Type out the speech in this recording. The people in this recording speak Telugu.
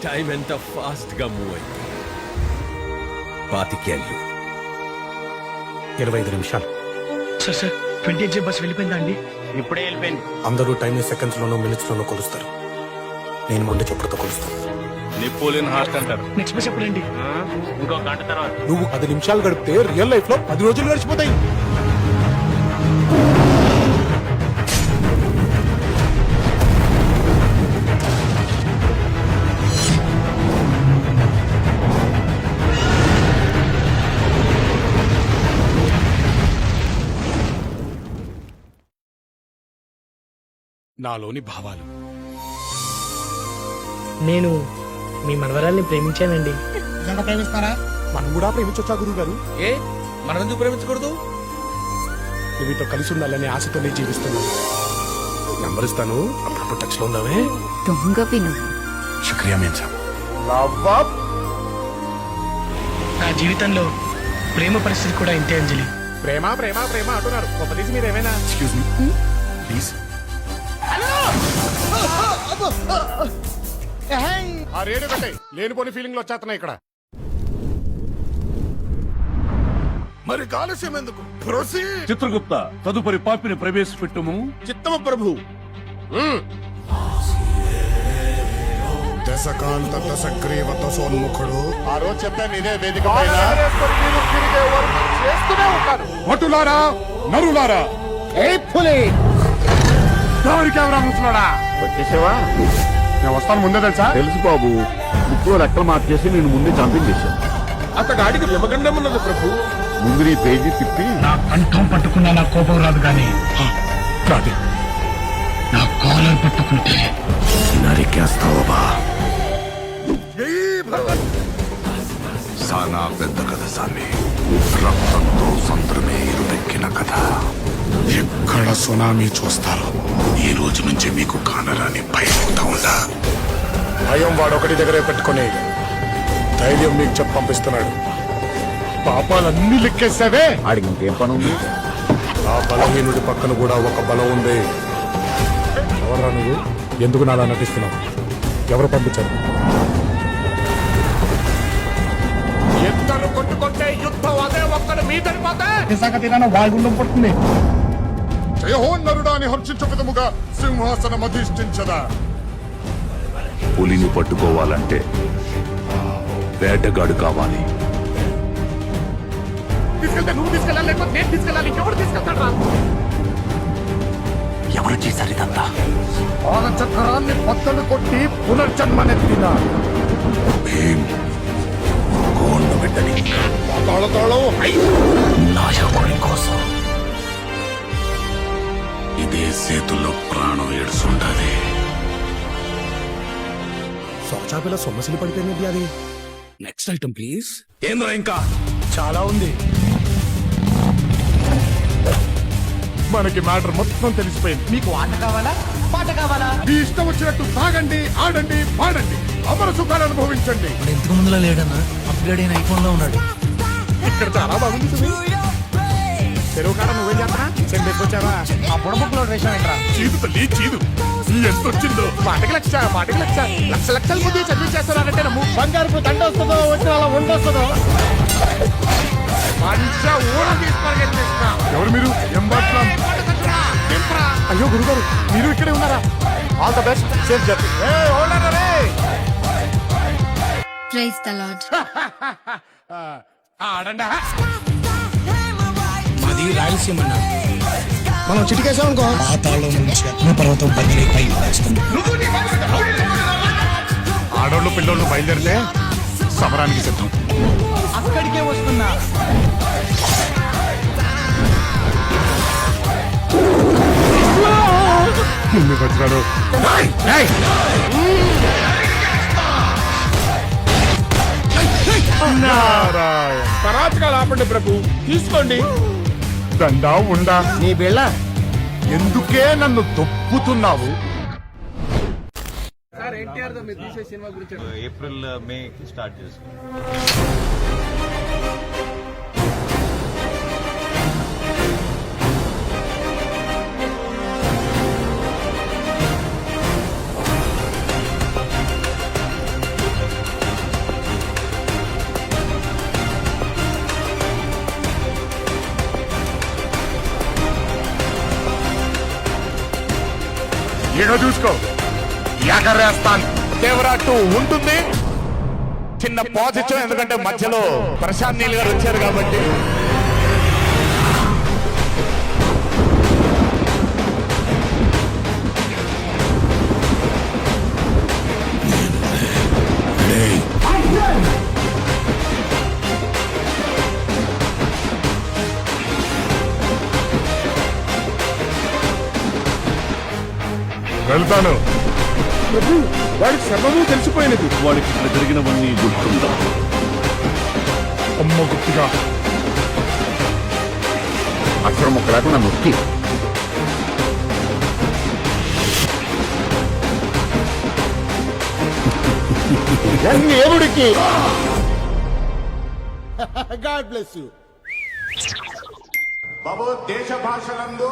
టైం ఎంత ఫాస్ట్ గా మూవ్ అయింది. 25 ఏళ్ళు. 25 నిమిషాలు. సార్ 28 బస్ వెళ్ళిపోయిందా అండి? ఇప్పుడే వెళ్ళిపోయింది. అందరూ టైం సెకండ్స్ లోనో మినిట్స్ లోనో కొలుస్తారు. నేను ముందు చెప్పుడుతో కొలుస్తాను. నెపోలియన్ హాస్ట్ అంటారు. నెక్స్ట్ బస్ ఎప్పుడండి? ఇంకో గంట తర్వాత. నువ్వు 10 నిమిషాలు గడిపితే రియల్ లైఫ్ లో 10 రోజులు గడిచిపోతాయి. నాలోని భావాలు. నేను మీ మనవరాల్ని ప్రేమించానండి. నిజంగా ప్రేమిస్తారా? మనం కూడా ప్రేమించొచ్చా గురువు గారు? ఏ మనం ఎందుకు ప్రేమించకూడదు? నువ్వు మీతో కలిసి ఉండాలనే ఆశతోనే జీవిస్తున్నాను. నంబర్ ఇస్తాను, అప్పుడప్పుడు టచ్ లో ఉన్నావే. దొంగవి నువ్వు. శుక్రియా మేంసా. నా జీవితంలో ప్రేమ పరిస్థితి కూడా ఇంతే అంజలి. ప్రేమ ప్రేమ ప్రేమ అంటున్నారు. గొప్పదీసి మీరేమైనా? Excuse me please. ఆ రేడియో కట్టే, లేనిపోని ఫీలింగ్లు వచ్చేస్తున్నాయి ఇక్కడ. మరి ఆలస్యం ఎందుకు? చిత్రగుప్త తదుపరి పాపిని ప్రవేశపెట్టుము. చిత్తమ ప్రభు. దశకాంత దశగ్రీవ దశోన్ముఖుడు. ఆ రోజు చెప్పాను ఇదే వేదిక పైన. భటులారా, నరులారా, ఎవరా ముసలాడా? వచ్చేసావా? నేను వస్తాను ముందే తెలుసా? తెలుసు బాబు. ముక్కులో రెక్కలు మార్చేసి నేను ముందే చంపించేశాను. అతగాడికి విమగండం ఉన్నది ప్రభు. ముందు నీ పేజీ తిప్పి నా కంఠం పట్టుకున్నా నా కోపం రాదు కానీ రాదే. నా కాలర్ పట్టుకుంటే నరికేస్తావా? సానా పెద్ద కథ సామి. రక్తంతో సంద్రమే ఇరుపెక్కిన కథ. ఎక్కడ సునామీ చూస్తారో ఈ రోజు నుంచి మీకు కానరాని భయం ఉందా? భయం వాడొకటి దగ్గరే పెట్టుకుని ధైర్యం మీకు చెప్పి పంపిస్తున్నాడు. పాపాలన్నీ లెక్కేసావే. ఆడికి ఇంకేం పని ఉంది? ఆ బలహీనుడి పక్కన కూడా ఒక బలం ఉంది. ఎవరా నువ్వు? ఎందుకు నాలా నటిస్తున్నావు? ఎవరు పంపించారు? ఇద్దరు కొట్టుకుంటే యుద్ధం అదే ఒక్కడు మీదడిపోతే నిజంగా వాయుగుండం పడుతుంది. జయహోన్నరుడాని హర్షించు విధముగా సింహాసనం అధిష్ఠించదా. పులిని పట్టుకోవాలంటే వేటగాడు కావాలి. తీసుకెళ్తే నువ్వు తీసుకెళ్ళాలి, లేకపోతే నేను తీసుకెళ్ళాలి. ఎవరు తీసుకెళ్తాడా? ఎవరు చేశారు ఇదంతా? పాల చక్రాన్ని బద్దలు కొట్టి పునర్జన్మనెత్తిన భీం కోండు బిడ్డని నాయకుడి కోసం ఇదే సేతుల్లో ప్రాణం ఏడుచుండది. సొరచాపిల సొమ్మసిలి పడిపోయింది. అది నెక్స్ట్ ఐటమ్ ప్లీజ్. ఏంద్రా ఇంకా చాలా ఉంది. మనకి మ్యాటర్ మొత్తం తెలిసిపోయింది. మీకు ఆట కావాలా, పాట కావాలా? మీ ఇష్టం వచ్చినట్టు సాగండి, ఆడండి, పాడండి, అమర సుఖాలు అనుభవించండి. ఇంతకు ముందులా లేడన్నా, అప్గ్రేడ్ అయిన ఐఫోన్ లో ఉన్నాడు. ఇక్కడ చాలా బాగుంది. చెరువు కాడ నువ్వేం చేస్తా? చెందెక్కొచ్చావా? ఆ బుడబుక్కులో వేషం ఏంట్రా? చీదు తల్లి చీదు. ఎంత వచ్చిందో? పాటికి లక్ష, పాటికి లక్ష, లక్ష లక్షల మంది చదివి చేస్తున్నారంటే నమ్ము. బంగారు దండ వస్తుందో వచ్చిన అలా ఉండొస్తుందో. మంచిగా ఊర తీసుకొనిస్తా. ఎవరు మీరు? అయ్యో గురుగారు, మీరు ఇక్కడే ఉన్నారా? All the best, safe journey. Praise the lord. ఆడండి. అది రాయలసీమ అన్న. మనం చిటికేసాం అనుకో, పాతాళం నుంచి అగ్నిపర్వతం బదిలీ పై వస్తుంది. ఆడోళ్ళు పిల్లోళ్ళు బయలుదేరితే సమరానికి సిద్ధం. అక్కడికే వస్తున్నా. ముందుకు వచ్చినాడు. పరాజకాలు ఆపండి ప్రభు, తీసుకోండి. దండా ఉండా? నీ బిళ్ళ ఎందుకే నన్ను దొప్పుతున్నావు? ఏప్రిల్ మే స్టార్ట్ చేసుకో. ఇక చూసుకో ఎగరేస్తాను. దేవరాట్టు ఉంటుంది. చిన్న పాజిటివ్, ఎందుకంటే మధ్యలో ప్రశాంత్ నీల్ గారు వచ్చారు కాబట్టి. వెళ్తాను. వాడికి సర్వము తెలిసిపోయినది. వాడికి ఇక్కడ జరిగినవన్నీ గుర్తుందా? అమ్మ గుర్తుగా అక్షరం మొక్క లేకుండా నొక్కి దేవుడికి గాడ్ బ్లెస్ యూ. బాబు దేశ భాషలందు